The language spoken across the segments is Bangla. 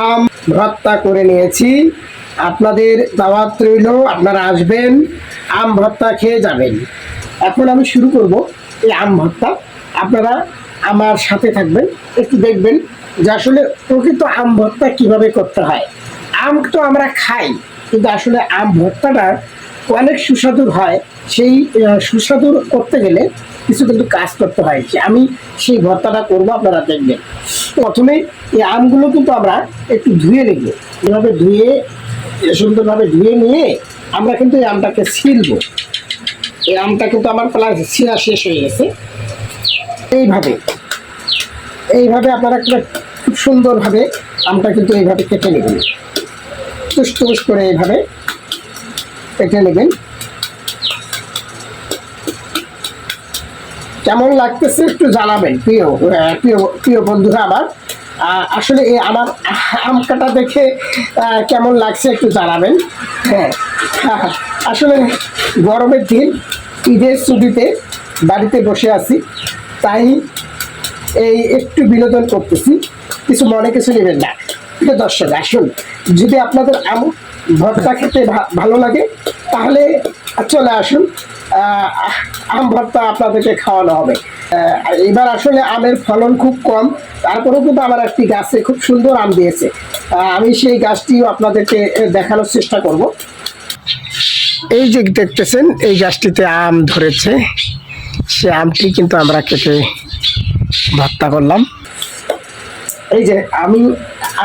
আম ভর্তা করে নিয়েছি। আপনাদের দাওয়াত রইল, আপনারা আসবেন, আম ভর্তা খেয়ে যাবেন। এখন আমি শুরু করব এই আম ভর্তা। আপনারা আমার সাথে থাকবেন, একটু দেখবেন যে আসলে প্রকৃত আম ভর্তা কিভাবে করতে হয়। আম তো আমরা খাই, কিন্তু আসলে আম ভর্তাটা অনেক সুস্বাদু হয়। সেই সুস্বাদু করতে গেলে কিছু কিন্তু কাজ করতে হয়, আমি সেই ভর্তাটা করবো, আপনারা দেখবেন। প্রথমে এই আমগুলো কিন্তু আমরা একটু ধুয়ে নেব, এভাবে ধুয়ে সুন্দরভাবে ধুয়ে নিয়ে আমরা কিন্তু এই আমটাকে ছিলবো। এই আমটা কিন্তু আমার প্রায় ছিঁড়া শেষ হয়ে গেছে। এইভাবে এইভাবে আপনারা খুব সুন্দরভাবে আমটা কিন্তু এইভাবে কেটে নেবেন, টুস টুস করে এইভাবে কেটে নেবেন। কেমন লাগতেছে একটু জানাবেন প্রিয় প্রিয় প্রিয় বন্ধুরা আমার। আসলে এই আমার আম কাটা দেখে কেমন লাগছে একটু জানাবেন। হ্যাঁ, আসলে গরমের দিন, ঈদের ছুটিতে বাড়িতে বসে আছি, তাই এই একটু বিনোদন করতেছি, কিছু মনে কিছু নেবেন না। প্রিয় দর্শক, আসুন, যদি আপনাদের আম ভর্তা খেতে ভালো লাগে তাহলে চলে আসুন, আম ভর্তা আপনাদেরকে খাওয়ানো হবে। এবার আসলে আমের ফলন খুব কম, তারপরেও কিন্তু আমার একটি গাছে খুব সুন্দর আম দিয়েছে। আমি সেই গাছটিও আপনাদেরকে দেখানোর চেষ্টা করব। এই যে দেখতেছেন, এই গাছটিতে আম ধরেছে, সে আমটি কিন্তু আমরা কেটে ভর্তা করলাম। এই যে আমি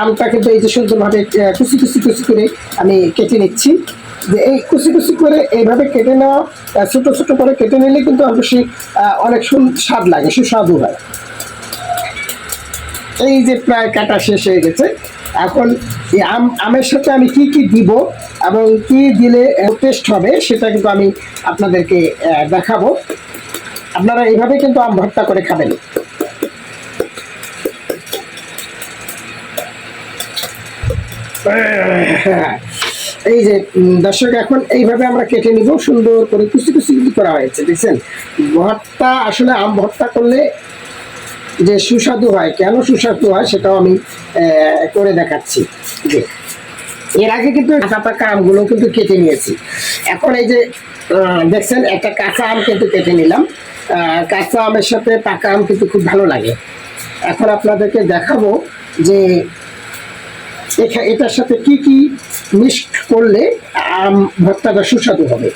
আমটা কিন্তু এই যে সুন্দরভাবে কুচি কুচি কুচি করে আমি কেটে নিচ্ছি। যে এই কুচি কুচি করে এইভাবে কেটে নেওয়া, ছোট ছোট করে কেটে নিলে কিন্তু অবশ্যই অনেক স্বাদ লাগে, সুস্বাদু হয়। এই যে প্রায় কাটা শেষ হয়ে গেছে। এখন এই আমের সাথে আমি কি কি দিব এবং কি দিলে টেস্ট হবে সেটা কিন্তু আমি আপনাদেরকে দেখাবো। আপনারা এইভাবে কিন্তু আম ভর্তা করে খাবেন। এই যে দর্শক, এখন এইভাবে আমরা কেটে নিব, সুন্দর করে কুচি কুচি করা হয়েছে। দেখছেন, ভর্তা আসলে আম ভর্তা করলে যে সুস্বাদু হয়, কেন সুস্বাদু হয় সেটাও আমি করে দেখাচ্ছি। যে এর আগে কিন্তু কাঁচা পাকা আমগুলো কিন্তু কেটে নিয়েছি। এখন এই যে দেখছেন, একটা কাঁচা আম কিন্তু কেটে নিলাম। কাঁচা আমের সাথে পাকা আম কিন্তু খুব ভালো লাগে। এখন আপনাদেরকে দেখাবো যে এটার সাথে কি কি মিক্সড করলে আম ভর্তাটা সুস্বাদু হবে।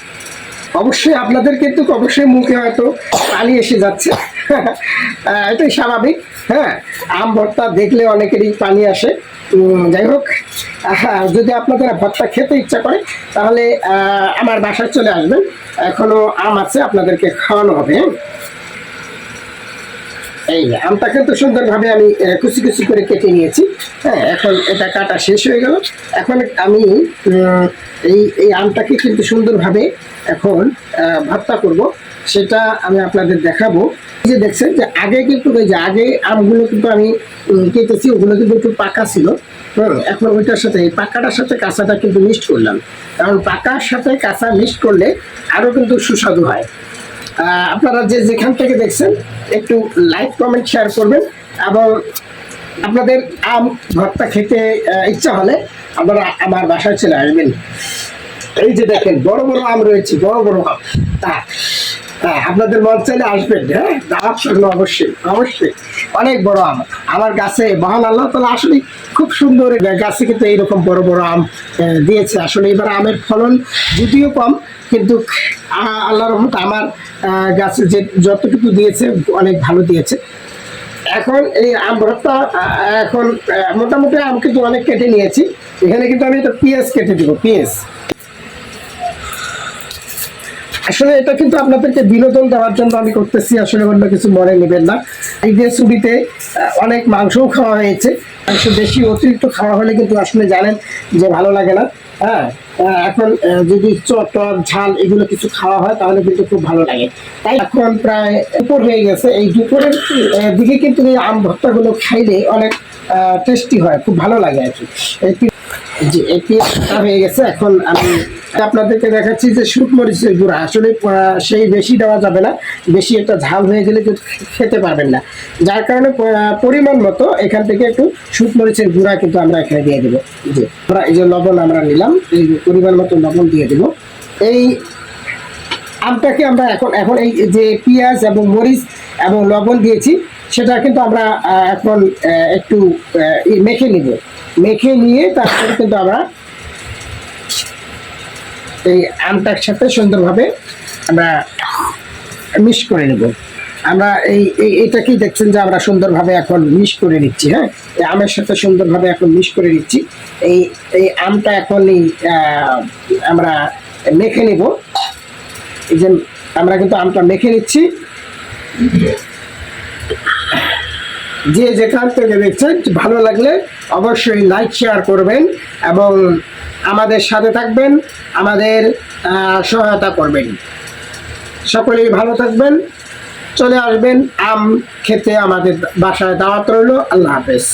অবশ্যই আপনাদের কিন্তু অবশ্যই মুখে হয়তো পানি এসে যাচ্ছে, এটাই স্বাভাবিক। হ্যাঁ, আম ভর্তা দেখলে অনেকেরই পানি আসে। যাই হোক, যদি আপনাদের ভর্তা খেতে ইচ্ছা করে তাহলে আমার বাসায় চলে আসবেন, এখনো আম আছে, আপনাদেরকে খাওয়ানো হবে। এই আমটা কিন্তু সুন্দরভাবে আমি কুচি কুচি করে কেটে নিয়েছি। হ্যাঁ, এখন এটা কাটা শেষ হয়ে গেল। এখন আমি এই আমটাকে কিন্তু সুন্দরভাবে এখন ভর্তা করব, সেটা আমি আপনাদের দেখাবো। এই যে দেখছেন যে আগে কিন্তু এই যে আগে আমগুলো কিন্তু আমি কেটেছি, ওগুলো কিন্তু একটু পাকা ছিল। এখন ওইটার সাথে এই পাকাটার সাথে কাঁচাটা কিন্তু মিক্সড করলাম, কারণ পাকার সাথে কাঁচা মিক্সড করলে আরও কিন্তু সুস্বাদু হয়। আপনারা যে যেখান থেকে দেখছেন একটু লাইক কমেন্ট শেয়ার করবেন, এবং আপনাদের আম ভর্তা খেতে ইচ্ছা হলে আপনারা আমার বাসায় চলে আসবেন। এই যে দেখেন, বড় বড় আম রয়েছে, বড় বড় আম। আপনাদের মন চাইলে আসবেন। হ্যাঁ, দাওয়াত থাকলো অবশ্যই অবশ্যই। অনেক বড় আম আমার গাছে, মহান আল্লাহ তাআলা আসলে খুব সুন্দর গাছে কিন্তু এইরকম বড় বড় আম দিয়েছে। আসলে এবার আমের ফলন যদিও কম, কিন্তু আল্লাহর রহমতে আমার গাছে যে যতটুকু দিয়েছে অনেক ভালো দিয়েছে। এখন এই আম ভর্তা, এখন মোটামুটি আম কিন্তু অনেক কেটে নিয়েছি। এখানে কিন্তু আমি একটা পেঁয়াজ কেটে দিব, পেঁয়াজ। আসলে এটা কিন্তু আপনাদেরকে বিনোদন দেওয়ার জন্য আমি করতেছি, আসলে অন্য কিছু মনে নেবেন না। এই যে ছুটিতে অনেক মাংসও খাওয়া হয়েছে, মাংস বেশি অতিরিক্ত খাওয়া হলে কিন্তু আসলে জানেন যে ভালো লাগে না। হ্যাঁ, এখন যদি চট ঝাল এগুলো কিছু খাওয়া হয় তাহলে কিন্তু খুব ভালো লাগে। তাই এখন প্রায় দুপুর হয়ে গেছে, এই দুপুরের দিকে কিন্তু এই আম ভর্তাগুলো খাইলে অনেক টেস্টি হয়, খুব ভালো লাগে আর কি। জি, এই পেঁয়াজটা হয়ে গেছে, এখন আমি আপনাদেরকে দেখাচ্ছি যে শুট মরিচের গুঁড়া আসলে সেই বেশি দেওয়া যাবে না, বেশি একটা ঝাল হয়ে গেলে কিন্তু খেতে পারবেন না। যার কারণে পরিমাণ মতো এখান থেকে একটু শুট মরিচের গুঁড়া কিন্তু আমরা এখানে দিয়ে দেবো। যে আমরা এই যে লবণ আমরা নিলাম, এই পরিমাণ মতো লবণ দিয়ে দেবো। এই আমটাকে আমরা এখন এখন এই যে পেঁয়াজ এবং মরিচ এবং লবণ দিয়েছি সেটা কিন্তু আমরা এখন একটু মেখে নিব। মেখে নিয়ে তারপরে কিন্তু আমরা এই আমটার সাথে সুন্দরভাবে আমরা মিক্স করে নেব। আমরা এটাকেই দেখছেন যে আমরা সুন্দরভাবে এখন মিক্স করে নিচ্ছি। হ্যাঁ, এই আমের সাথে সুন্দরভাবে এখন মিক্স করে নিচ্ছি। এই এই আমটা এখনই আমরা মেখে নিব। এই যে আমরা কিন্তু আমটা মেখে নিচ্ছি। যে যেখান থেকে দেখছেন ভালো লাগলে অবশ্যই লাইক শেয়ার করবেন এবং আমাদের সাথে থাকবেন, আমাদের সহায়তা করবেন। সকলেই ভালো থাকবেন, চলে আসবেন আম খেতে, আমাদের বাসায় দাওয়াত রইল। আল্লাহ হাফেজ।